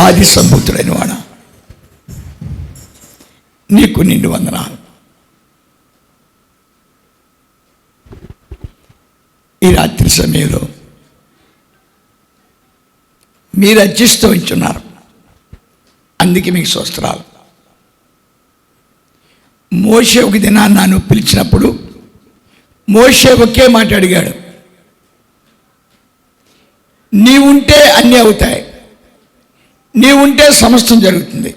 ఆది సంభూతుడైన వాడా, నీకు నిండు వందనాలు. ఈ రాత్రి సమయంలో మీరు అర్చిస్తూ ఉంటున్నారు, అందుకే మీకు స్తోత్రాలు. మోషే ఒక దినాన్ని నన్ను పిలిచినప్పుడు మోషే ఒకే మాట అడిగాడు, నీవుంటే అన్నీ అవుతాయి, నీవుంటే సమస్తం జరుగుతుంది,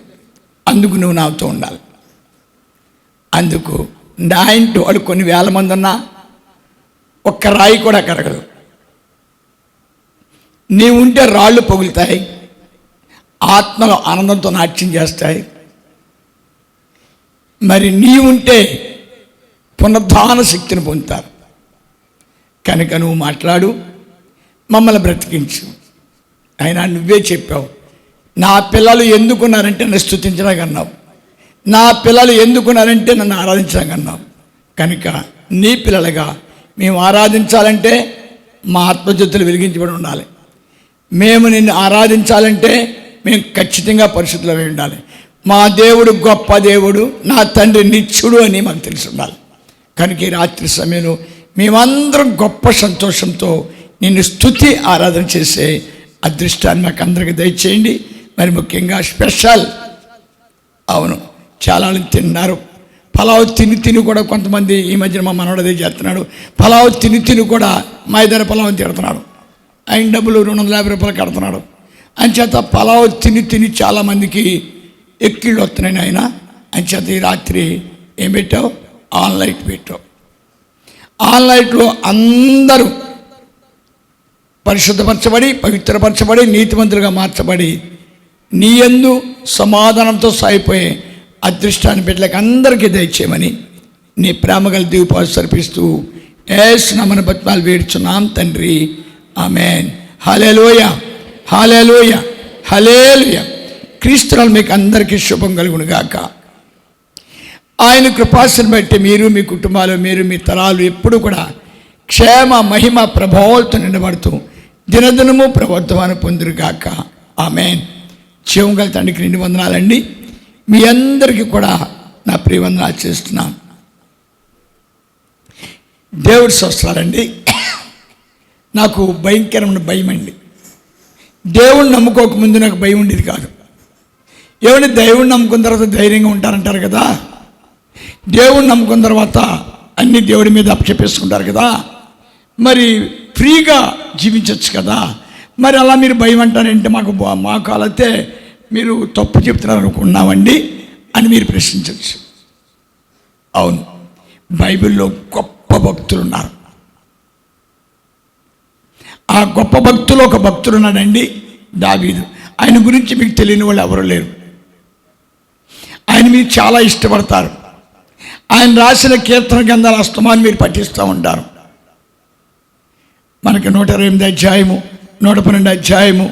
అందుకు నువ్వు నాతో ఉండాలి. అందుకు నా ఇంటి వాడు కొన్ని వేల మంది ఉన్నా ఒక్క రాయి కూడా కరగదు. నీవుంటే రాళ్ళు పగులుతాయి, ఆత్మలో ఆనందంతో నాట్యం చేస్తాయి. మరి నీవుంటే పునరుద్ధాన శక్తిని పొందుతారు. కనుక నువ్వు మాట్లాడు, మమ్మల్ని బ్రతికించు. అయినా నువ్వే చెప్పావు, నా పిల్లలు ఎందుకున్నారంటే నన్ను స్తుతించడానికి అన్నావు, నా పిల్లలు ఎందుకున్నారంటే నన్ను ఆరాధించడానికి అన్నావు. కనుక నీ పిల్లలుగా మేము ఆరాధించాలంటే మా ఆత్మజ్యోతులు వెలిగించబడి ఉండాలి. మేము నిన్ను ఆరాధించాలంటే మేము ఖచ్చితంగా పరిశుద్ధులై ఉండాలి. మా దేవుడు గొప్ప దేవుడు, నా తండ్రి నిత్యుడు అని మాకు తెలిసి ఉండాలి. కనుక ఈ రాత్రి సమయంలో మేమందరం గొప్ప సంతోషంతో నిన్ను స్తుతి ఆరాధన చేసే అదృష్టాన్ని మాకు అందరికీ దయచేయండి. మరి ముఖ్యంగా స్పెషల్, అవును, చాలా తిన్నారు పలావ్ తిని కూడా కొంతమంది ఈ మధ్యన మా మనవడు అదే చేస్తున్నాడు. పలావ్ తిని కూడా మా ఇద్దరు పలావ్ తిడుతున్నాడు. ఆయన డబ్బులు 250 రూపాయలు కడుతున్నాడు. అంచేత పలావ్ తిని చాలామందికి ఎక్కిళ్ళు వస్తున్నాయి. ఆయన అంచేత ఈ రాత్రి ఏం పెట్టావు? ఆన్లైట్ పెట్టావు. ఆన్లైట్లో అందరూ పరిశుద్ధపరచబడి, పవిత్రపరచబడి, నీతిమంతులుగా మార్చబడి నీ యందు సమాధానంతో సాగిపోయే అదృష్టాన్ని బిడ్డలకు అందరికీ దయచేయమని నీ ప్రేమగల దీపాలు సరిపిస్తూ యేసు నామమున బతిమాలు వేడుచున్నాం తండ్రి, ఆమేన్. హల్లెలూయా, హల్లెలూయా, హల్లెలూయా. క్రీస్తునామమున మీకు అందరికీ శుభం కలుగును గాక. ఆయన కృపాసను బట్టి మీరు, మీ కుటుంబాలు, మీరు, మీ తరాలు ఎప్పుడు కూడా క్షేమ మహిమ ప్రభావాలతో నిండబడుతూ దినదినము ప్రవర్తమానం పొందురుగాక. ఆమేన్. జీవం గల తండ్రికి నిండు వందనాలండి. మీ అందరికీ కూడా నా ప్రియవందనాలు చేస్తున్నాను. దేవుడి స్తోత్రాలండి. నాకు భయంకరమైన భయం అండి. దేవుణ్ణి నమ్ముకోకముందు నాకు భయం ఉండేది కాదు. ఏమంటే దేవుణ్ణి నమ్ముకున్న తర్వాత ధైర్యంగా ఉంటారంటారు కదా, దేవుణ్ణి నమ్ముకున్న తర్వాత అన్ని దేవుడి మీద అప్పచెప్పేసుకుంటారు కదా, మరి ఫ్రీగా జీవించవచ్చు కదా. మరి అలా మీరు భయం అంటారంటే మాకు అలాతే మీరు తప్పు చెప్తున్నారు అనుకున్నామండి అని మీరు ప్రశ్నించవచ్చు. అవును, బైబిల్లో గొప్ప భక్తులు ఉన్నారు. ఆ గొప్ప భక్తులు ఒక భక్తుడు ఉన్నాడండి, దావీదు. ఆయన గురించి మీకు తెలియని వాళ్ళు ఎవరు లేరు. ఆయన మీరు చాలా ఇష్టపడతారు. ఆయన రాసిన కీర్తన గ్రంథాల అస్తమాన్ని మీరు పఠిస్తూ ఉంటారు. మనకి 128 అధ్యాయము, 112 అధ్యాయము,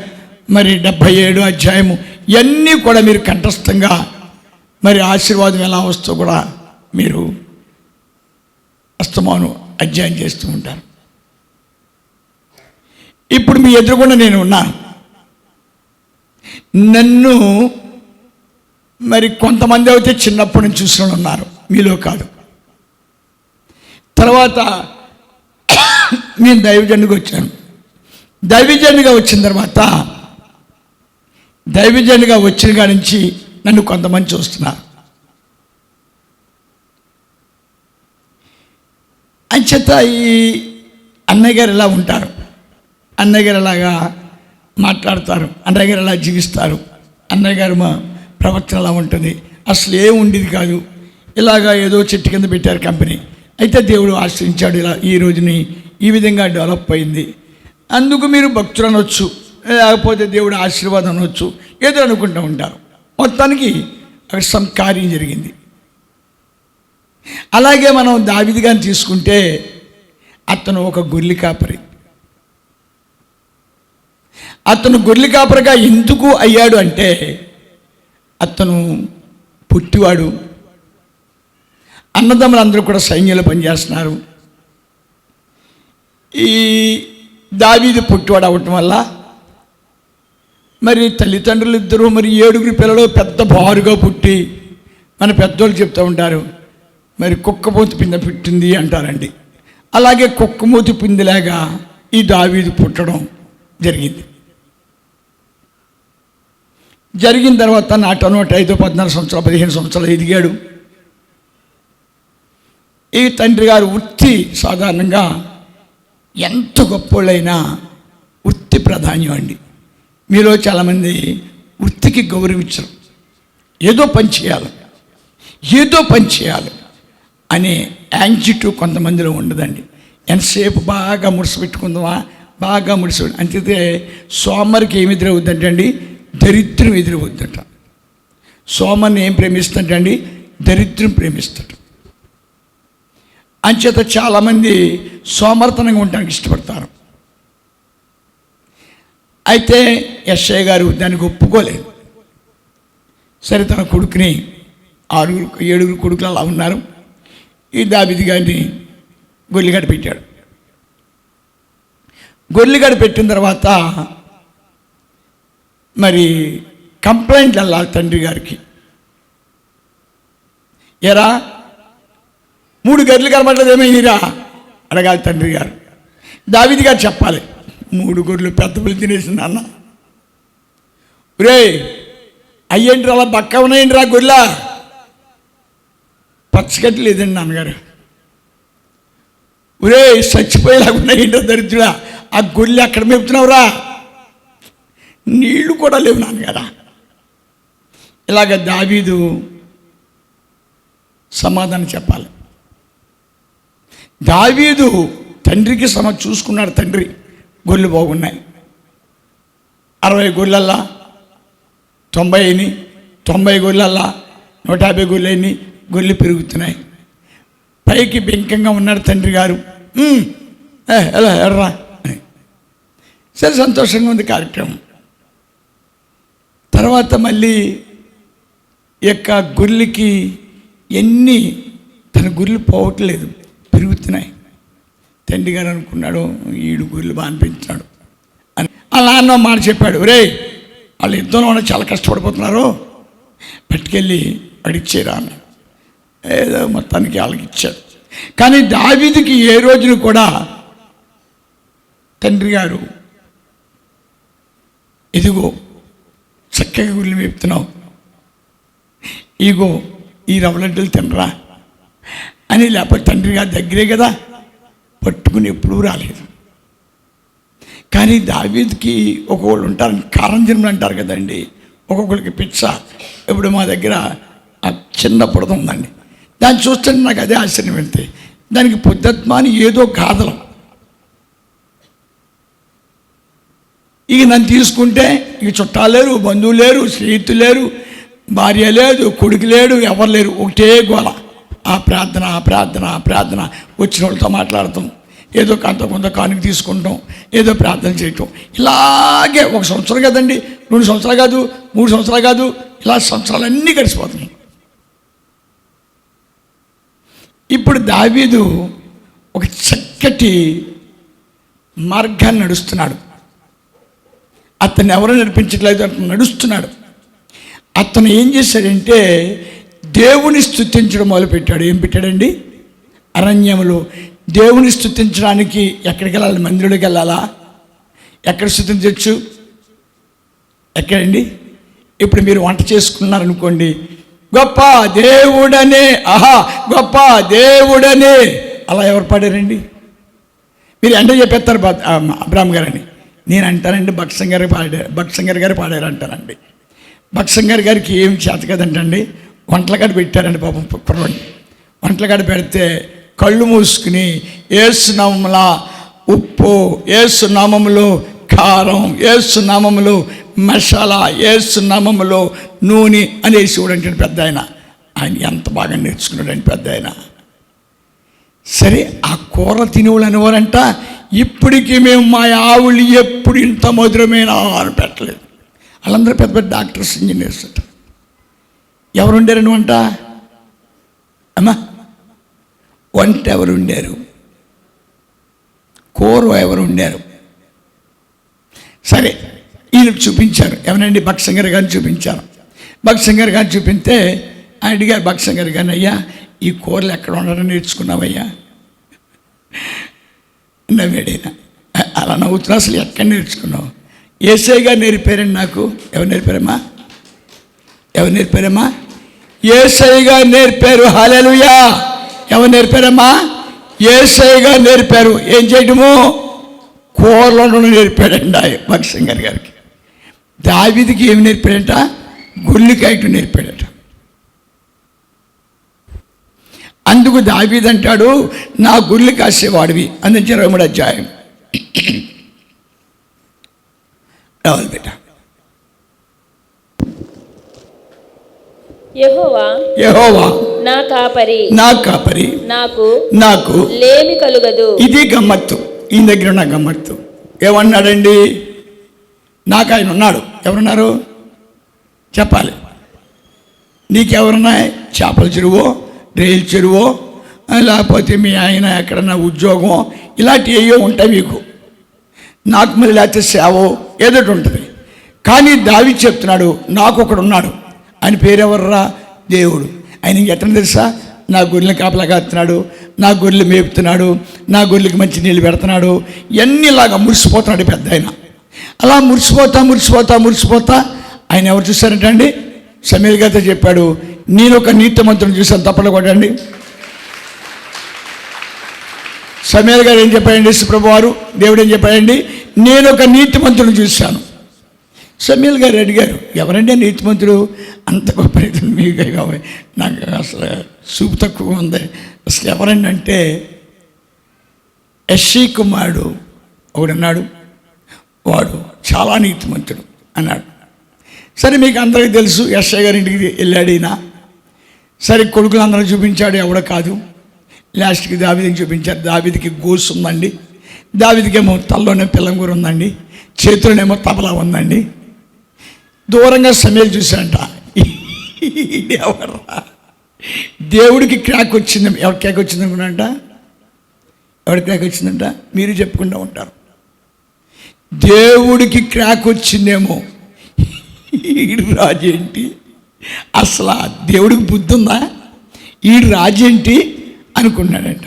మరి 77 అధ్యాయము, ఇవన్నీ కూడా మీరు కంఠస్థంగా మరి ఆశీర్వాదం ఎలా వస్తుందో కూడా మీరు అస్తమానం అధ్యాయం చేస్తూ ఉంటారు. ఇప్పుడు మీ ఎదురుగుండా నేను ఉన్నాను. నన్ను మరి కొంతమంది అయితే చిన్నప్పటి నుంచి చూసిన వాళ్ళు ఉన్నారు, మీలో కాదు. తర్వాత నేను దైవజనుడిగా వచ్చాను. దైవజనుడిగా వచ్చిన తర్వాత దైవజనుడిగా వచ్చిన కాడి నుంచి నన్ను కొంతమంది చూస్తున్నారు. అంచేత ఈ అన్నయ్య గారు ఇలా ఉంటారు, అన్నయ్య గారు అలాగా మాట్లాడతారు, అన్నయ్య గారు అలా జీవిస్తారు, అన్నయ్య గారు మా ప్రవర్తన అలా ఉంటుంది, అసలు ఏం ఉండేది కాదు, ఇలాగా ఏదో చెట్టు కింద పెట్టారు కంపెనీ, అయితే దేవుడు ఆశ్రయించాడు, ఇలా ఈ రోజుని ఈ విధంగా డెవలప్ అయింది. అందుకు మీరు భక్తులు అనవచ్చు, లేకపోతే దేవుడు ఆశీర్వాదం అనవచ్చు, ఏదో అనుకుంటూ ఉంటారు. మొత్తానికి అక్కడ సమ్ కార్యం జరిగింది. అలాగే మనం దావీదు గారిని తీసుకుంటే అతను ఒక గొర్రెల కాపరి. అతను గొర్రెల కాపరిగా ఎందుకు అయ్యాడు అంటే అతను పుట్టివాడు, అన్నదమ్ములందరూ కూడా సైన్యంలో పనిచేస్తున్నారు. ఈ దావీదు పుట్టివాడు అవ్వటం వల్ల మరి తల్లిదండ్రులు ఇద్దరు మరి 7 పిల్లలు పెద్ద బారుగా పుట్టి, మన పెద్దోళ్ళు చెప్తూ ఉంటారు, మరి కుక్కమూతి పిందె పుట్టింది అంటారండి. అలాగే కుక్కమూతి పిందెలాగా ఈ దావీదు పుట్టడం జరిగింది. జరిగిన తర్వాత నాట 5, 14 సంవత్సరాలు 15 సంవత్సరాలు ఎదిగాడు. ఈ తండ్రి గారు వృత్తి సాధారణంగా ఎంత గొప్పోళ్ళైనా వృత్తి ప్రాధాన్యం అండి. మీలో చాలామంది వృత్తికి గౌరవించరు. ఏదో పని చేయాలి అనే యాంగ్జైటీ కొంతమందిలో ఉండదండి. ఎంతసేపు బాగా ముడిసిపెట్టుకుందామా, బాగా అంతే. సోమరికి ఏమి ఎదురవుద్దంటే అండి, దరిద్రం ఎదురవుద్దట. సోమర్ని ఏం ప్రేమిస్తుంటండి, దరిద్రం ప్రేమిస్తాడు. అంచేత చాలామంది సోమర్తనంగా ఉండడానికి ఇష్టపడతారు. అయితే యెషయా గారు దానికి ఒప్పుకోలేదు. సరే, తన కొడుకుని 7 కొడుకులు అలా ఉన్నారు. ఈ దావీదు గారిని గొల్లిగడ పెట్టాడు. గొల్లిగడ పెట్టిన తర్వాత మరి కంప్లైంట్లు వెళ్ళాలి తండ్రి గారికి. ఎరా 3 గొర్రెలు కనబడలేదు ఏమైనా అడగాలి తండ్రి గారు. దావీదు గారు చెప్పాలి, 3 గొర్రెలు పెద్ద పులి తినేసింది అన్న. రే అయ్యేంటి అలా బక్క ఉన్నాయండి రా గొర్రెల, పచ్చగట్టి లేదండి నాన్నగారు. ఒరే చచ్చిపోయేలాగా ఉన్నాయండి దరిద్రుడా, ఆ గొర్రెలు ఎక్కడ మేపుతున్నావురా, నీళ్లు కూడా లేవు నాన్నగారా. ఇలాగ దావీదు సమాధానం చెప్పాలి. దావీదు తండ్రికి చూసుకున్నాడు. తండ్రి గొర్రెలు బాగున్నాయి, 60 గొర్రెలల్లా 90 అయినాయి, 90 గొర్రెలల్లా 150 గొర్రెలు అయినాయి, గొర్రెలు పెరుగుతున్నాయి. పైకి బెంకంగా ఉన్నాడు తండ్రి గారు. ఎలా ఎర్రా అని. సరే, సంతోషంగా ఉంది కార్యక్రమం. తర్వాత మళ్ళీ యొక్క గొర్రెలకి తన గొర్రెలు పోవట్లేదు, పెరుగుతున్నాయి. తండ్రి గారు అనుకున్నాడు, 7 గొర్రెలు బాగా అనిపించాడు అని. ఆ నాన్న మాట చెప్పాడు, రే వాళ్ళు ఇద్దరు చాలా కష్టపడిపోతున్నారు, పట్టుకెళ్ళి అడిచ్చేరా అని. ఏదో మొత్తానికి వాళ్ళకి ఇచ్చాడు. కానీ దావీదుకి ఏ రోజున కూడా తండ్రి గారు, ఇదిగో చక్కగా గుళ్ళు మేపుతున్నావు, ఇగో ఈ రవ్వలడ్డలు తినరా అని, లేకపోతే తండ్రి గారు దగ్గరే కదా పట్టుకుని ఎప్పుడూ రాలేదు. కానీ దావీదుకి ఒక్కొక్కళ్ళు ఉంటారు, కారంజన్మలు అంటారు కదండి, ఒక్కొక్కరికి పిచ్చ. ఇప్పుడు మా దగ్గర ఆ చిన్న పొడద ఉందండి, దాన్ని చూస్తుంటే నాకు అదే ఆశ్చర్యం వెళ్తాయి. దానికి పొద్దుత్మాని ఏదో గాథలం. ఇక నన్ను తీసుకుంటే ఇక చుట్టాలు లేరు, బంధువులు లేరు, స్నేహితులు లేరు, భార్య లేదు, కొడుకు లేడు, ఎవరు లేరు, ఒకటే గోల. ఆ ప్రార్థన వచ్చిన వాళ్ళతో మాట్లాడతాం, ఏదో కొంత కానుక తీసుకుంటాం, ఏదో ప్రార్థన చేయటం. ఇలాగే 1 సంవత్సరం కదండి, 2 సంవత్సరాలు కాదు, 3 సంవత్సరాలు కాదు, ఇలా సంవత్సరాలన్నీ గడిచిపోతున్నాయి. ఇప్పుడు దావీదు ఒక చక్కటి మార్గాన్ని నడుస్తున్నాడు. అతన్ని ఎవరు నడిపించట్లేదు, అతను నడుస్తున్నాడు. అతను ఏం చేశాడంటే దేవుని స్తుతించడం మొదలుపెట్టాడు. ఏం పెట్టాడండి? అరణ్యములో దేవుని స్తుతించడానికి ఎక్కడికి వెళ్ళాలి? మందిరుడికి వెళ్ళాలా? ఎక్కడ స్తుతించవచ్చు? ఎక్కడండి? ఇప్పుడు మీరు వంట చేసుకున్నారనుకోండి, గొప్ప దేవుడనే, గొప్ప దేవుడనే, అలా ఎవరు పాడారండి? మీరు అంటే చెప్పేస్తారు అబ్రాహ్మ గారని. నేను అంటానండి భక్సింగర్ గారు పాడారు అంటానండి. భక్సింగర్ గారికి ఏం చేత కదంటండి, వంటలకాడ పెట్టారండి పాపం కుర్రండి. వంటలకాడ పెడితే కళ్ళు మూసుకుని యేసు నామములో ఉప్పు, యేసు నామములో కారం, యేసు నామములో మసాలా, యేసు నామములో నూనె అనేసి చూడండి పెద్ద ఆయన. ఎంత బాగా నేర్చుకున్నాడండి పెద్ద ఆయన. సరే, ఆ కూర తినేవాళ్ళు అనేవారంట, ఇప్పటికీ మేము మా ఆవులు ఎప్పుడు ఇంత మధురమైన ఆహారం పెట్టలేదు. వాళ్ళందరూ పెద్ద పెద్ద డాక్టర్స్, ఇంజనీర్స్. ఎవరు ఉండారండి వంట? అమ్మా, వంట ఎవరు ఉండారు? కూర ఎవరు ఉండారు? సరే, ఈయనకు చూపించారు. ఎవరండి? భక్సింగర్ గారిని చూపించారు. భక్సింగర్ గారిని చూపిస్తే ఆయన అడిగారు భక్సింగర్ గారిని, అయ్యా ఈ కూరలు ఎక్కడ ఉండడం నేర్చుకున్నావయ్యా? నవ్వాడైనా. అలా నవ్వుతున్నా, అసలు ఎక్కడ నేర్చుకున్నావు? యేసయ్య గారు నేర్పారండి నాకు. ఎవరు నేర్పారమ్మా? ఎవరు నేర్పారమ్మా? యేసయ్య గారు నేర్పారు. హల్లెలూయా. ఎవరు నేర్పారమ్మా? యేసయ్య గారు నేర్పారు. ఏం చేయడము? కూరలను నేర్పాడండి ఆయన భక్సింగర్ గారికి. దావీదుకి ఏమి నేర్పాడంట? గుళ్ళికాయటం నేర్పాడట. అందుకు దావీదు అంటాడు, నా గుళ్ళు కాసేవాడివి. అందుకే 23వ అధ్యాయం రావాలి బిడ్డ. యెహోవా నా కాపరి, నాకు లేమి కలుగదు. ఇది గమ్మత్తు. ఈయన దగ్గర ఉన్న గమ్మత్తు. ఏమన్నాడండి? నాకు ఆయన ఉన్నాడు. ఎవరున్నారు చెప్పాలి. నీకెవరున్నాయి? చేపల చెరువో, రైలు చెరువో, లేకపోతే మీ ఆయన ఎక్కడన్నా ఉద్యోగం, ఇలాంటివి ఏవో ఉంటాయి మీకు. నాకు మళ్ళీ లేకపోతే సేవో ఏదో ఉంటుంది. కానీ దావీదు చెప్తున్నాడు, నాకు ఒకడు ఉన్నాడు. ఆయన పేరెవర్రా? దేవుడు. ఆయన ఎట్లా తెలుసా? నా గొర్రెలు కాపలా కాస్తున్నాడు, నా గొర్రెలు మేపుతున్నాడు, నా గొర్రెలకి మంచి నీళ్ళు పెడుతున్నాడు. ఇలాగా మురిసిపోతున్నాడు పెద్ద ఆయన. అలా మురిసిపోతా ఆయన ఎవరు చూశారంటండి? సమూయేలు గారితో చెప్పాడు, నేను ఒక నీతిమంతుని చూశాను. తప్పలు కొట్టండి. సమూయేలు గారు ఏం చెప్పాడండి? ప్రభు వారు దేవుడు ఏం చెప్పాడండి? నేను ఒక నీతిమంతుని చూశాను. సమూయేలు గారు అడిగారు, ఎవరండి నీతిమంతుడు? అంత గొప్ప రీతి మీకు కావాలి, నాకు అసలు చూపు తక్కువ ఉంది. అసలు ఎవరండి అంటే, యెష్షయి కుమారుడు ఒకడున్నాడు, వాడు చాలా నీతిమంతుడు అన్నాడు. సరే, మీకు అందరికీ తెలుసు, యెష్షయి గారి ఇంటికి వెళ్ళాడు ఈయన. సరే, కొడుకులు అందరూ చూపించాడు, ఎవడో కాదు. లాస్ట్కి దావీదుకి చూపించారు. దావీదుకి గోసు ఉందండి, దావీదుకేమో తల్లోనే పిల్లంగూర ఉందండి, చేతిలోనేమో తబలా ఉందండి. దూరంగా సమూయేలు చూశాడంట, ఎవర్రా? దేవుడికి క్రాక్ వచ్చింది. ఎవరి క్రాక్ వచ్చింది అనుకున్నాంట? ఎవరి క్రాక్ వచ్చిందంట? మీరు చెప్పుకుంటూ ఉంటారు. దేవుడికి క్రాక్ వచ్చిందేమో, ఈడు రాజేంటి? అసలు దేవుడికి బుద్ధి ఉందా? ఈడు రాజేంటి అనుకున్నాడంట.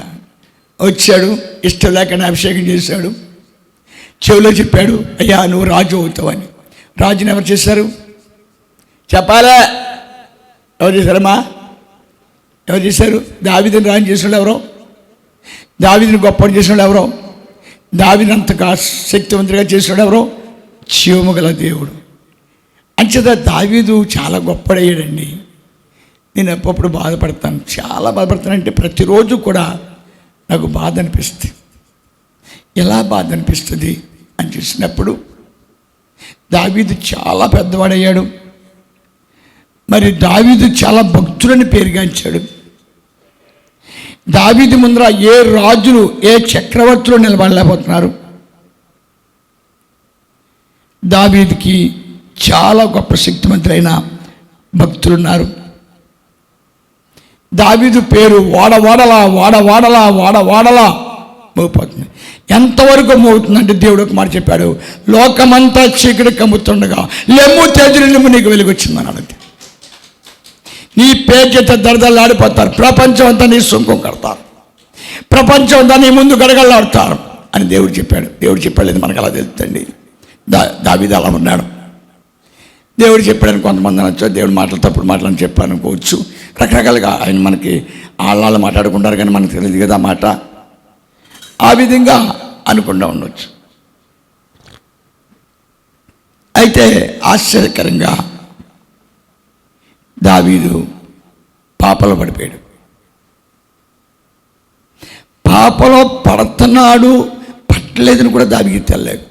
వచ్చాడు, ఇష్టం లేకుండా అభిషేకం చేశాడు. చెవిలో చెప్పాడు, అయ్యా నువ్వు రాజు అవుతావని. రాజుని ఎవరు చేశారు చెప్పాలా? ఎవరు చేశారమ్మా? ఎవరు చేశారు? దావీదుని రాజు చేసిన ఎవరో? దావీదుని గొప్పని చేసిన ఎవరో? దావీదుని అంతగా శక్తివంతుడిగా చేసిన ఎవరో? జీవము గల దేవుడు. అంచేత దావీదు చాలా గొప్పడయ్యాడండి. నేను అప్పుడప్పుడు బాధపడతాను, చాలా బాధపడతానంటే ప్రతిరోజు కూడా నాకు బాధ అనిపిస్తుంది. ఎలా బాధ అనిపిస్తుంది అని చూసినప్పుడు, దావీదు చాలా పెద్దవాడయ్యాడు. మరి దావీదు చాలా భక్తులని పేరుగాంచాడు. దావీదు ముందర ఏ రాజులు, ఏ చక్రవర్తులు నిలబడలేకపోతున్నారు. దావీదుకి చాలా గొప్ప శక్తివంతులైన భక్తులున్నారు. దావీదు పేరు వాడవాడలా మోగిపోతుంది. ఎంతవరకు మోగుతుందంటే, దేవుడు ఒక మాట చెప్పాడు, లోకమంతా చీకటి కమ్ముతుండగా లెమ్ము తేజరిల్లిము నీకు వెలుగొచ్చిందని అన్నది. నీ పేచేత దరదలాడిపోతారు, ప్రపంచం అంతా నీ సుంకం కడతారు, ప్రపంచం అంతా నీ ముందు గడగడలాడతారు అని దేవుడు చెప్పాడు. దేవుడు చెప్పలేదు, మనకు అలా తెలుస్తుంది. దావీదు అలా ఉన్నాడు. దేవుడు చెప్పాడని కొంతమంది అనొచ్చు, దేవుడు మాటలు తప్పుడు మాటలని చెప్పాను అనుకోవచ్చు. రకరకాలుగా ఆయన మనకి ఆళ్ళ మాట్లాడుకుంటారు, కానీ మనకు తెలియదు కదా మాట. ఆ విధంగా అనుకుండా ఉండొచ్చు. అయితే ఆశ్చర్యకరంగా దావీదు పాపలో పడిపోయాడు. పాపలో పడుతున్నాడు, పట్టలేదని కూడా దావీదు తెల్లేదు.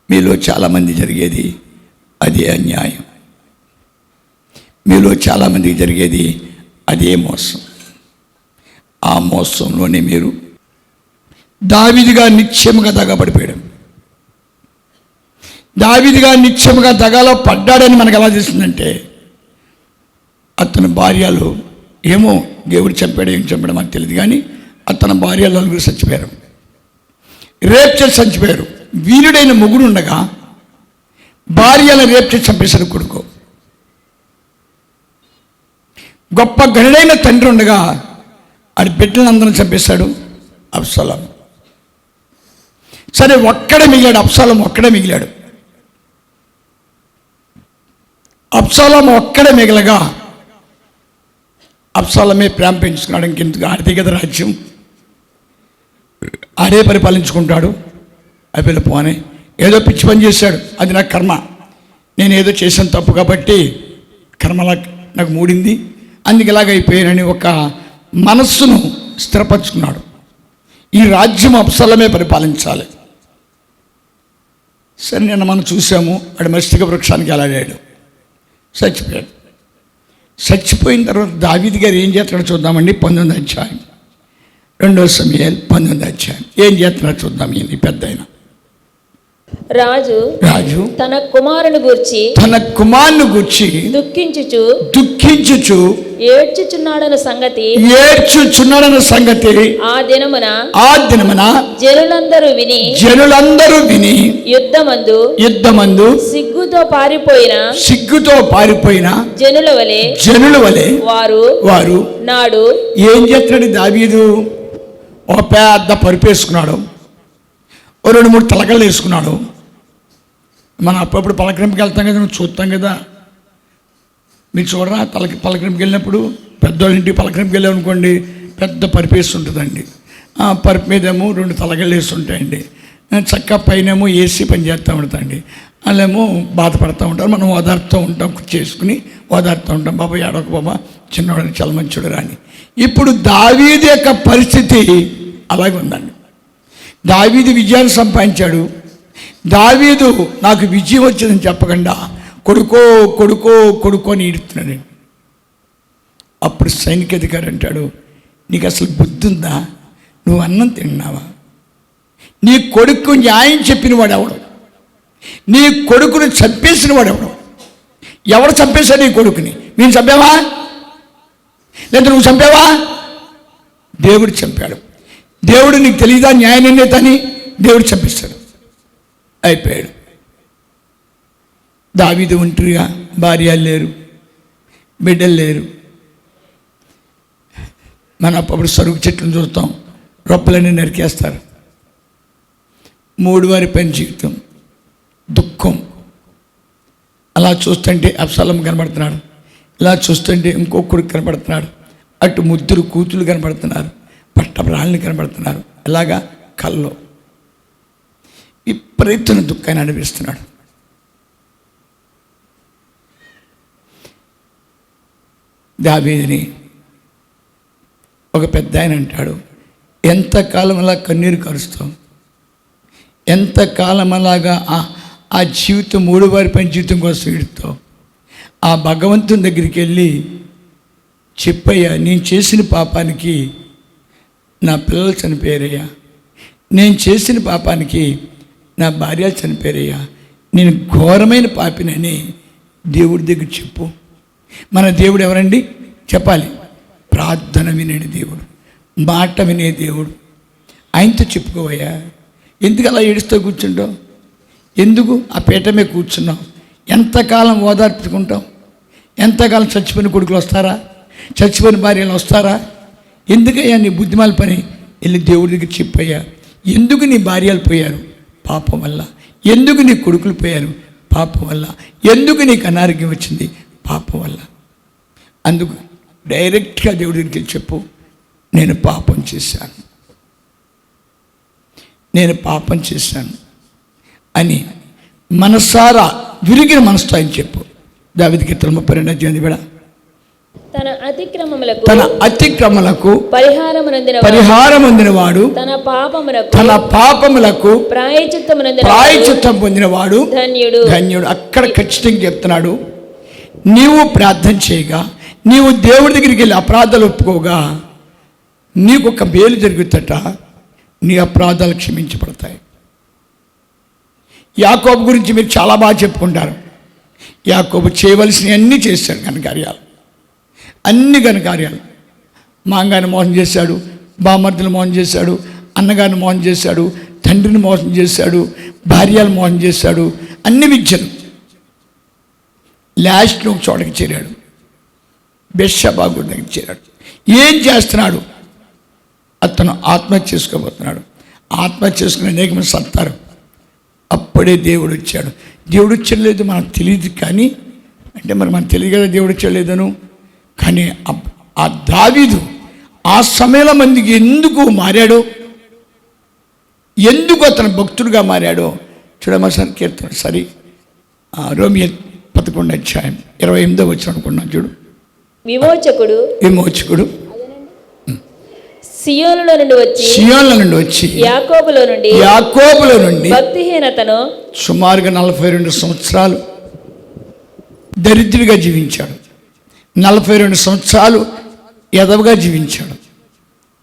మీలో చాలామంది జరిగేది అదే అన్యాయం. మీలో చాలామందికి జరిగేది అదే మోసం. ఆ మోసంలోనే మీరు దావీదుగా నిత్యముగా దగపడిపోయాడు. దావీదుగా నిత్యముగా దగాలో పడ్డాడని మనకు ఎలా తెలుస్తుందంటే, అతని భార్యలు ఏమో దేవుడు చంపాడు, ఏం చంపాడో మనకు తెలియదు, కానీ అతని భార్యలు నలుగురు చచ్చిపోయారు, రేప్ చేసి చచ్చిపోయారు. వీరుడైన మొగుడు ఉండగా భార్యను రేపు చేసి చంపేశాడు కొడుకు. గొప్ప గనుడైన తండ్రి ఉండగా ఆడి బిడ్డలందరూ చంపేశాడు అబ్షాలోం. సరే ఒక్కడే మిగిలాడు, అబ్షాలోం ఒక్కడే మిగిలాడు. అబ్షాలోం ఒక్కడే మిగలగా అబ్షాలోమే ప్రేమ పెంచుకున్నాడు. ఇంకెందుకు, ఆడితే కదా రాజ్యం, ఆడే పరిపాలించుకుంటాడు. అయిపోయి పోనే, ఏదో పిచ్చి పని చేశాడు, అది నాకు కర్మ, నేను ఏదో చేశాను తప్పు కాబట్టి కర్మలా నాకు మూడింది, అందుకు ఇలాగైపోయానని ఒక మనస్సును స్థిరపరచుకున్నాడు. ఈ రాజ్యం అబ్షాలోమే పరిపాలించాలి. సరే, నిన్న మనం చూసాము, వాడు మస్తిక వృక్షానికి ఎలాడాడు, చచ్చిపోయాడు. చచ్చిపోయిన తర్వాత దావీదు గారు ఏం చేస్తాడో చూద్దామండి. 19వ అధ్యాయం, 2 సమూయేలు 19వ అధ్యాయం. ఏం చేస్తున్నాడో చూద్దాం. ఈ పెద్ద ఆయన రాజు తన కుమారుని గూర్చి దుఃఖించుచు ఏడ్చుచున్నాడన్న సంగతి ఆ దినమున జనులందరూ విని యుద్ధమందు సిగ్గుతో పారిపోయిన జనుల వలె వారు నాడు ఏం చేస్తున్నాడు దావీదు? ఒక పెద్ద పరుపేసుకున్నాడు, 2-3 తలకళ్ళు వేసుకున్నాడు. మనం అప్పుడప్పుడు పలకరింపుకి వెళ్తాం కదా, నువ్వు చూస్తాం కదా, మీరు చూడరా పలకరింపుకి వెళ్ళినప్పుడు పెద్దోళ్ళ ఇంటికి పలకరింపుకి వెళ్ళాం అనుకోండి, పెద్ద పరిపేసి ఉంటుందండి. ఆ పరుపు మీదేమో 2 తలకళ్ళు వేసి ఉంటాయండి. చక్క పైనేమో ఏసీ పని చేస్తూ ఉంటుందండి. వాళ్ళేమో బాధపడుతూ ఉంటారు, మనం ఓదార్తూ ఉంటాం, చేసుకుని ఓదార్తూ ఉంటాం, బాబా ఏడొక బాబా చిన్నవాడిని చాలా మంచివాడు రాని. ఇప్పుడు దావీదు యొక్క పరిస్థితి అలాగే ఉందండి. దావీదు విజయాన్ని సంపాదించాడు. దావీదు నాకు విజయం వచ్చిందని చెప్పకుండా కొడుకో అని ఈడుతున్నాడు. అప్పుడు సైనికాధికారి అంటాడు, నీకు అసలు బుద్ధి ఉందా? నువ్వు అన్నం తిన్నావా? నీ కొడుకు న్యాయం చెప్పిన వాడు ఎవడు? నీ కొడుకుని చంపేసిన వాడు ఎవడు? ఎవడు చంపేశాడు నీ కొడుకుని? నేను చంపావా? లేదా నువ్వు చంపావా? దేవుడు చంపాడు. దేవుడు నీకు తెలియదా న్యాయ నిర్ణేత అని? దేవుడు చంపిస్తాడు. అయిపోయాడు. దావీదు ఒంటరిగా, భార్యలు లేరు, బిడ్డలు లేరు. మనం అప్పుడు సరుకు చెట్లను చూస్తాం, రొప్పలన్నీ నరికేస్తారు. 3 వారి పని జీవితం, దుఃఖం. అలా చూస్తుంటే అబ్షాలోం కనబడుతున్నాడు, ఇలా చూస్తుంటే ఇంకో కొడుకు కనబడుతున్నాడు, అటు ముద్దురు కూతులు కనబడుతున్నారు, పట్టప్రాణులు కనబడుతున్నారు. అలాగా కల్లో విపరీతమైన దుఃఖాన్ని అనిపిస్తున్నాడు. దావీదుని ఒక పెద్ద ఆయన అంటాడు, ఎంతకాలం అలా కన్నీరు కరుస్తాం, ఎంతకాలం అలాగా ఆ జీవితం 3 వారి పని జీవితం కోసం ఏడుతావు. ఆ భగవంతుని దగ్గరికి వెళ్ళి చెప్పయ్యా, నేను చేసిన పాపానికి నా పిల్లలు చనిపోయారయ్యా, నేను చేసిన పాపానికి నా భార్య చనిపోయారయ్యా, నేను ఘోరమైన పాపినని దేవుడి దగ్గర చెప్పు. మన దేవుడు ఎవరండి? చెప్పాలి, ప్రార్థన వినే దేవుడు, మాట వినే దేవుడు. ఆయనతో చెప్పుకోవయ్యా. ఎందుకు అలా ఏడుస్తూ కూర్చుంటావు? ఎందుకు ఆ పీట మీద కూర్చున్నావు? ఎంతకాలం ఓదార్చుకుంటాం? ఎంతకాలం చచ్చిపోయిన కొడుకులు వస్తారా? చచ్చిపోయిన భార్యలు వస్తారా? ఎందుకయ్యా నీ బుద్ధిమాల పని? వెళ్ళి దేవుడి దగ్గర చెప్పయ్యా. ఎందుకు నీ భార్యలు పోయారు? పాపం వల్ల. ఎందుకు నీ కొడుకులు పోయారు? పాపం వల్ల. ఎందుకు నీకు అనారోగ్యం వచ్చింది? పాపం వల్ల. అందుకు డైరెక్ట్గా దేవుడి దగ్గరికి చెప్పు, నేను పాపం చేశాను అని మనసారా విరిగిన మనసుతో ఆయన చెప్పు. దావీదు కీర్తన 32 కూడా తన అతిక్రమములకు పరిహారముందిన వాడు, తన పాపములకు ప్రాయశ్చిత్తం పొందినవాడు ధన్యుడు. అక్కడ ఖచ్చితంగా చెప్తున్నాడు, నీవు ప్రార్థన చేయగా, నీవు దేవుడి దగ్గరికి వెళ్ళి అపరాధాలు ఒప్పుకోగా నీకు ఒక మేలు జరుగుతట, నీ అపరాధాలు క్షమించబడతాయి. యాకోబు గురించి మీరు చాలా బాగా చెప్పుకుంటారు. యాకోబు చేయవలసినవి అన్నీ చేశాడు, ఘనకార్యాలు, అన్ని ఘనకార్యాలు. మాంగారిని మోసం చేశాడు, బామర్దులు మోసం చేశాడు, అన్నగారిని మోసం చేశాడు, తండ్రిని మోసం చేశాడు, భార్యలు మోసం చేశాడు, అన్ని విద్యలు లాస్ట్ ఒక చోటకి చేరాడు, బెత్షెబా గుడి దగ్గర చేరాడు. ఏం చేస్తున్నాడు? అతను ఆత్మహత్య చేసుకోబోతున్నాడు. ఆత్మహత్య చేసుకుని అనేక మంది సత్తారు. అప్పుడే దేవుడు వచ్చాడు. దేవుడు వచ్చలేదు మనకు తెలియదు, కానీ అంటే మరి మనకు తెలియదు కదా దేవుడు వచ్చలేదను. కానీ ఆ దావీదు ఆ సమయంలో మందికి ఎందుకు మారాడో, ఎందుకు అతను భక్తుడుగా మారాడో చూడమ్మా సార్. కీర్తన సరి రోమియో 11:28 అనుకున్నాను చూడు. విమోచకుడు సియోనులో నుండి వచ్చి యాకోబులో నుండి భక్తిహీనతను సుమారుగా 42 సంవత్సరాలు దరిద్రుడిగా జీవించాడు. 42 సంవత్సరాలు ఎదవగా జీవించాడు.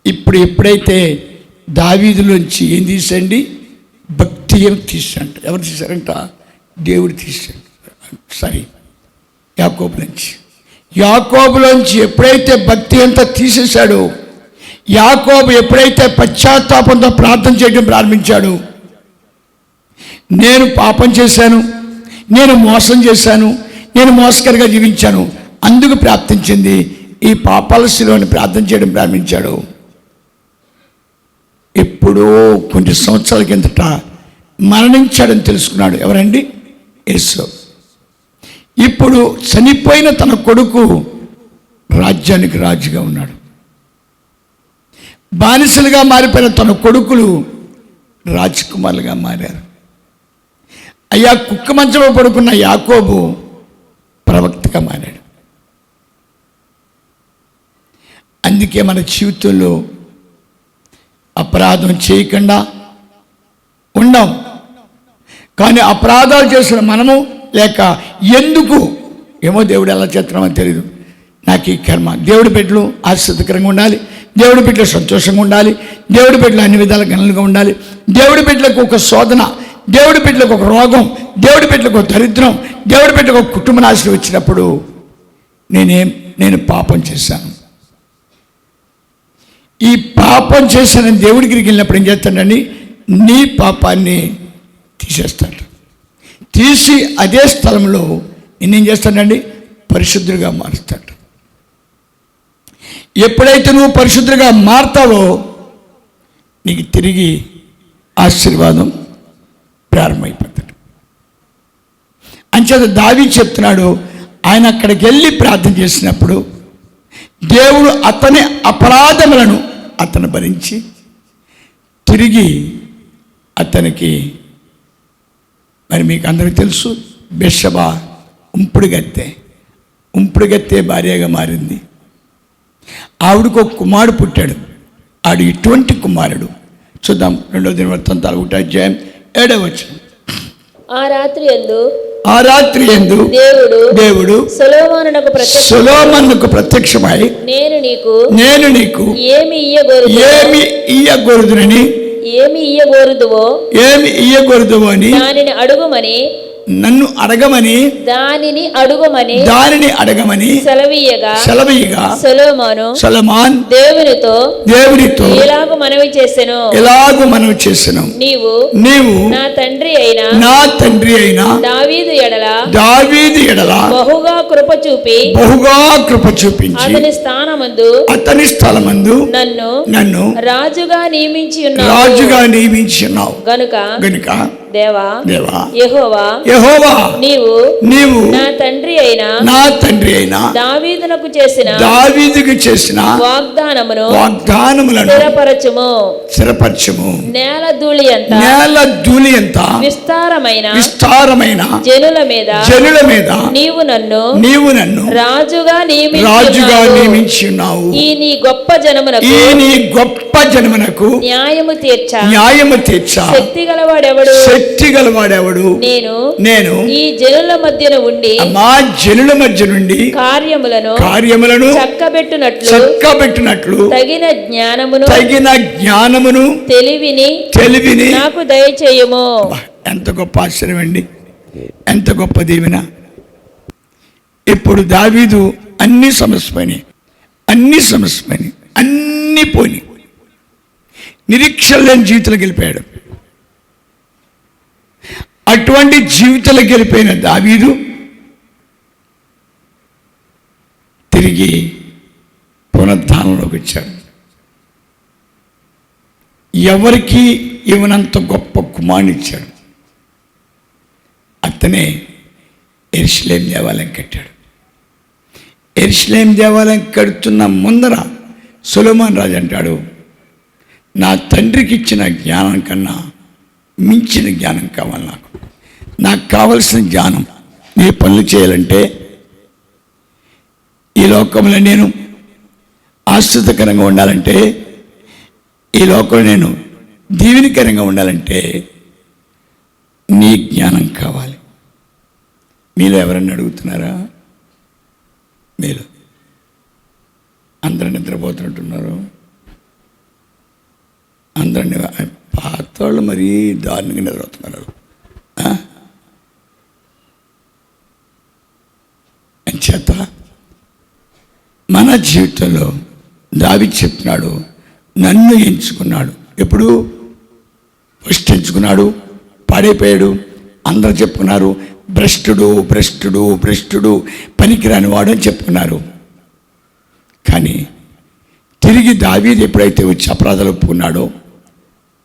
ఇప్పుడు ఎప్పుడైతే దావీదులోంచి ఏం తీసండి? భక్తి ఏం తీసాడు. ఎవరు తీశారంట? దేవుడు తీశాడు. సరే, యాకోబులోంచి ఎప్పుడైతే భక్తి అంతా తీసేశాడో, యాకోబు ఎప్పుడైతే పశ్చాత్తాపంతో ప్రార్థన చేయడం ప్రారంభించాడు, నేను పాపం చేశాను, నేను మోసం చేశాను, నేను మోసకరంగా జీవించాను, అందుకు ప్రార్థించింది ఈ పాపాల శిలువని ప్రార్థన చేయడం ప్రారంభించాడు. ఎప్పుడో కొన్ని సంవత్సరాల కిందట మరణించాడని తెలుసుకున్నాడు. ఎవరండి? యేసు. ఇప్పుడు చనిపోయిన తన కొడుకు రాజ్యానికి రాజుగా ఉన్నాడు. బానిసలుగా మారిపోయిన తన కొడుకులు రాజకుమారులుగా మారారు. అయ్యా కుక్క మంచంలో పడుకున్న యాకోబు ప్రవక్తగా మారాడు. అందుకే మన జీవితంలో అపరాధం చేయకుండా ఉండం, కానీ అపరాధాలు చేసిన మనము లేక ఎందుకు ఏమో దేవుడు ఎలా చేస్తున్నామని తెలియదు. నాకు ఈ కర్మ. దేవుడి బిడ్డలు ఆశ్చర్యకరంగా ఉండాలి, దేవుడి బిడ్డలు సంతోషంగా ఉండాలి, దేవుడి బిడ్డలు అన్ని విధాల గనులుగా ఉండాలి, దేవుడి బిడ్డలకు ఒక శోధన, దేవుడి బిడ్డలకు ఒక రోగం, దేవుడి బిడ్డలకు ఒక దరిద్రం, దేవుడి బిడ్డలకు ఒక కుటుంబ నాశనం వచ్చినప్పుడు నేను పాపం చేశాను, ఈ పాపం చేసిన దేవుడి దగ్గరికి వెళ్ళినప్పుడు ఏం చేస్తాడని నీ పాపాన్ని తీసేస్తాడు. తీసి అదే స్థలంలో నేనేం చేస్తానండి? పరిశుద్ధుడిగా మారుస్తాడు. ఎప్పుడైతే నువ్వు పరిశుద్ధుడిగా మారుతావో నీకు తిరిగి ఆశీర్వాదం ప్రారంభమైపోతాడు. అంచేత దావీదు చెప్తున్నాడు, ఆయన అక్కడికి వెళ్ళి ప్రార్థన చేసినప్పుడు దేవుడు అతని అపరాధములను అతను భరించి తిరిగి అతనికి, మరి మీకు అందరికీ తెలుసు, బెత్షెబా ఉంపుడుగత్తె భార్యగా మారింది. ఆవిడకు ఒక కుమారుడు పుట్టాడు. ఆడు ఇటువంటి కుమారుడు. చూద్దాం 2వ దినవృత్తాంతాలు 1:7. ఆ రాత్రి యందు దేవుడు సొలొమోనుకు ప్రత్యక్షమై నేను నీకు ఏమి ఇయ్యగోరుదువో అని నన్ను అడగమని దానిని అడగమని సెలవీయగా సొలొమోను దేవునితో ఎలాగు మనవి చేసెను, నీవు నా తండ్రి అయిన దావీదు ఎడల బహుగా కృప చూపించి అతని స్థలమందు నన్ను రాజుగా నియమించి ఉన్నావు గనుక దేవా యెహోవా నీవు నా తండ్రి అయిన దావీదునకు చేసిన వాగ్దానములను స్థిరపరచుము. నేల ధూళి అంత విస్తారమైన జనుల మీద నీవు నన్ను రాజుగా నియమించి ఉన్నావు. ఈ నీ గొప్ప జనమునకు న్యాయము తీర్చ శక్తి గలవాడెవడు? నేను ఈ జనుల మధ్య నుండి కార్యములను చక్కబెట్టునట్లు తగిన జ్ఞానమును తెలివిని నాకు దయచేయము. ఎంత గొప్ప ఆశ్చర్యం అండి, ఎంత గొప్ప దీవెన. ఇప్పుడు దావీదు అన్ని సమస్యపోయినాయి, అన్ని పోయి నిరీక్షణ లేని జీవితంలోకి వెళ్ళిపోయాడు. అటువంటి జీవితంలోకి వెళ్ళిపోయిన దావీదు తిరిగి పునరుద్ధానంలోకి వచ్చాడు. ఎవరికి ఇవనంత గొప్ప కుమారుని ఇచ్చాడు. అతనే యెరూషలేము దేవాలయం కట్టాడు. యెరూషలేము దేవాలయం కడుతున్న ముందర సొలొమోను రాజు అంటాడు, నా తండ్రికి ఇచ్చిన జ్ఞానం కన్నా మించిన జ్ఞానం కావాలి. నాకు కావలసిన జ్ఞానం, నీ పనులు చేయాలంటే, ఈ లోకంలో నేను ఆశ్రితకరంగా ఉండాలంటే, ఈ లోకంలో నేను దీవెనకరంగా ఉండాలంటే నీ జ్ఞానం కావాలి. మీలో ఎవరన్నా అడుగుతున్నారా? మీరు అందరూ నిద్రపోతున్నట్టున్నారు. అందరినీ పాతవాళ్ళు మరీ దారుణంగా నిద్రపోతున్నారు. చేత మన జీవితంలో దావీదు చెప్తున్నాడు, నన్ను ఎంచుకున్నాడు. ఎప్పుడు ఫస్ట్ ఎంచుకున్నాడు, పాడైపోయాడు. అందరూ చెప్పుకున్నారు, భ్రష్టుడు భ్రష్టుడు భ్రష్టుడు, పనికిరాని వాడు అని చెప్పుకున్నారు. కానీ తిరిగి దావీదు ఎప్పుడైతే వచ్చి అపరాధాలు ఒప్పుకున్నాడో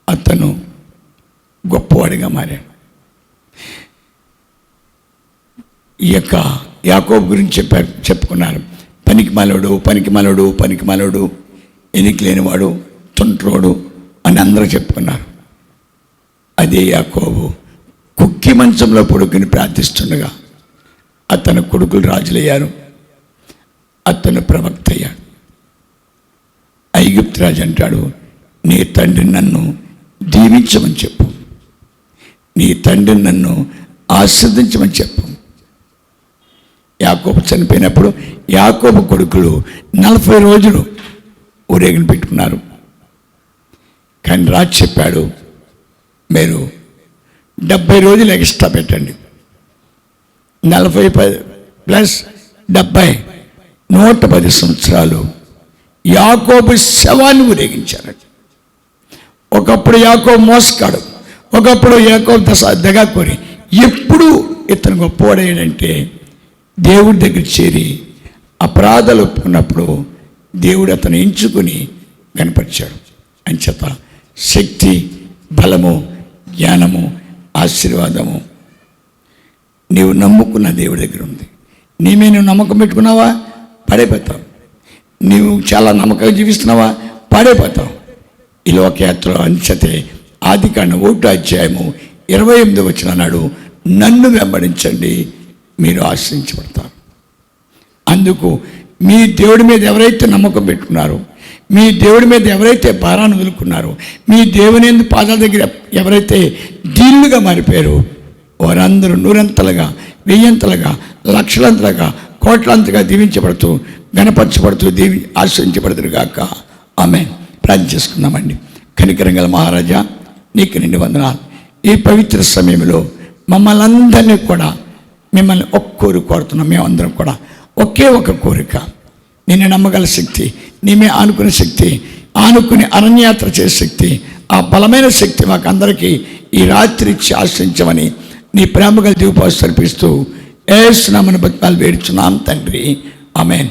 అతను గొప్పవాడిగా మారాడు. ఈ యొక్క యాకోబు గురించి చెప్పుకున్నారు, పనికిమాలోడు పనికిమాలోడు పనికిమాలోడు, ఎనికి లేనివాడు, తుంట్రోడు అని అందరూ చెప్పుకున్నారు. అదే యాకోబు కుక్కి మంచంలో పడుకుని ప్రార్థిస్తుండగా అతని కొడుకులు రాజులయ్యారు, అతను ప్రవక్త అయ్యాడు. ఐగుప్తు రాజు అంటాడు, నీ తండ్రిని నన్ను దీవించమని చెప్పు, నీ తండ్రిని నన్ను ఆస్వాదించమని చెప్పు. యాకోబు చనిపోయినప్పుడు యాకోబు కొడుకులు 40 రోజులు ఊరేగిన పెట్టుకున్నారు. కానీ రాజు చెప్పాడు, మీరు 70 రోజులు ఎక్స్ట్రా పెట్టండి. 40 ప్లస్ 70 110 సంవత్సరాలు యాకోబు శవాన్ని ఊరేగించారు. ఒకప్పుడు యాకోబు మోసగాడు, ఒకప్పుడు యాకోబు దగా కోరి, ఎప్పుడు ఇతను గొప్పవాడేంటంటే దేవుడి దగ్గర చేరి అపరాధాలు ఒప్పుకున్నప్పుడు దేవుడు అతను ఎంచుకుని కనపరిచాడు. అంచేత శక్తి, బలము, జ్ఞానము, ఆశీర్వాదము నీవు నమ్ముకున్న దేవుడి దగ్గర ఉంది. నీమే నువ్వు నమ్మకం పెట్టుకున్నావా, పడైపోతావు. నీవు చాలా నమ్మకంగా జీవిస్తున్నావా, పడైపోతావు. ఈ లోకయాత్రలో అంచతే ఆదికాండం 1:28 నాడు, నన్ను వెంబడించండి, మీరు ఆశ్రయించబడతారు. అందుకు మీ దేవుడి మీద ఎవరైతే నమ్మకం పెట్టుకున్నారో, మీ దేవుడి మీద ఎవరైతే భారాన్ని వదులుకున్నారో, మీ దేవుని యందు పాదాల దగ్గర ఎవరైతే దీనులుగా మారిపోయారో వారందరూ 100 1000 లక్షలంతలుగా కోట్లంతగా దీవించబడుతూ గణపరచబడుతూ ఆశ్రయించబడుతురు గాక. ఆమేన్. ప్రార్థన చేసుకుందామండి. కనికరంగల మహారాజా, నీకు నిండి వందనాలు. ఈ పవిత్ర సమయంలో మమ్మల్ని అందరినీ కూడా మిమ్మల్ని ఒక్కోరు కోరుతున్నాం. మేమందరం కూడా ఒకే ఒక కోరిక, నిన్ను నమ్మగల శక్తి, నీమే ఆనుకునే శక్తి, ఆనుకుని అరణ్యాత్ర చేసే శక్తి, ఆ బలమైన శక్తి మాకు అందరికీ ఈ రాత్రి ఇచ్చి ఆశ్రయించమని నీ ప్రేమగల దీవపాలు సమర్పిస్తూ యేసు నామమున బతిమాలు వేడుచున్నాం తండ్రి. ఆమేన్.